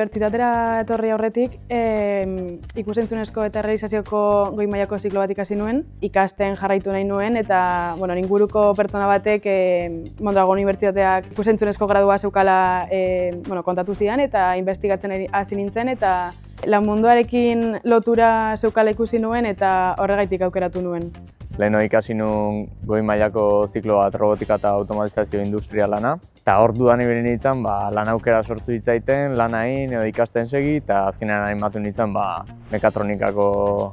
unibertsitatera etorri aurretik, ikusentzunezko eta errealizazioko goi mailako ziklo bat ikasi nuen, ikasten jarraitu nahi nuen, eta inguruko pertsona batek Mondragon Unibertsitateak ikusentzunezko gradua zeukala kontatu zidan, eta investigatzen hasi nintzen, eta lan munduarekin lotura zeukala ikusi nuen, eta horregaitik aukeratu nuen. Leheno ikasi nuen goi mailako ziklo bat robotika eta automatizazio industrialana. Eta orduan ibili nintzen lan aukera sortu ditzaiten, lan hain edo ikasten segi, eta azkenean animatu nintzen mekatronikako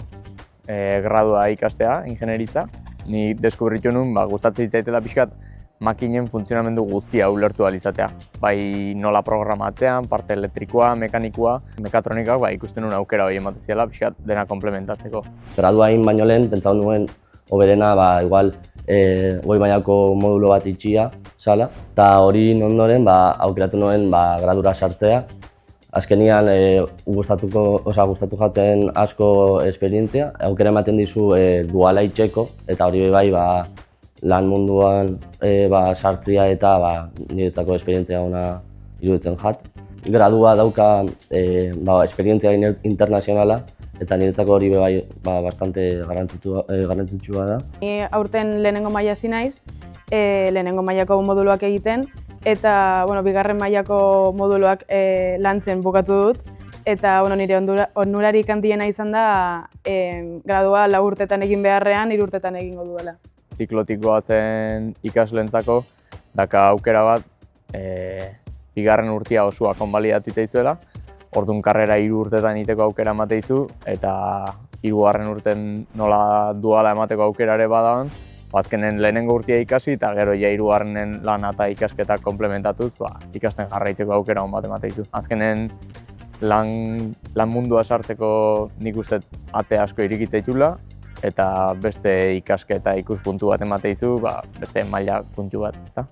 gradua ikastea, ingenieritza. Ni deskubritu nuen gustatzen ditzaitela pixkat makinen funtzionamendu guztia ulertu ahal izatea. Bai nola programatzean, parte elektrikoa, mekanikoa, mekatronikak ikusten nuen aukera hori ematen ziela pixkat dena komplementatzeko. Gradua hain baino lehen, pentsau nuen hoberena igual goi mailako modulo bat itxia zala, eta hori ondoren aukeratu nuen gradura sartzea. Azkenian gustatu jaten asko esperientzia, aukera ematen dizu duala itxeko, eta hori bai lan munduan sartzea eta niretzako esperientzia ona iruditzen jat. Gradua dauka esperientzia internazionala, eta niretzako hori bai bastante garrantzitsua da. Ni aurten lehenengo maila hasi naiz, lehenengo mailako moduluak egiten, eta bigarren mailako moduluak lantzen bukatu dut, eta nire onurarik handiena izan da gradua 4 urtetan egin beharrean 3 urtetan egingo duela. Ziklotikoa zen ikasleentzako, daka aukera bat bigarren urtea osoa konbalidatu itaizuela. Orduan karrera 3 urtetan egiteko aukera emateizu, eta 3. urten nola duala emateko aukera ere badagoen, azkenen lehenengo urtea ikasi eta gero 3. lana eta ikasketak komplementatuz ikasten jarraitzeko aukera on bat emateizu. Azkenen lan mundua sartzeko nik uste ate asko irikitzaitula, eta beste ikasketa ikuspuntu bat emateizu, beste maila puntu bat, ezta?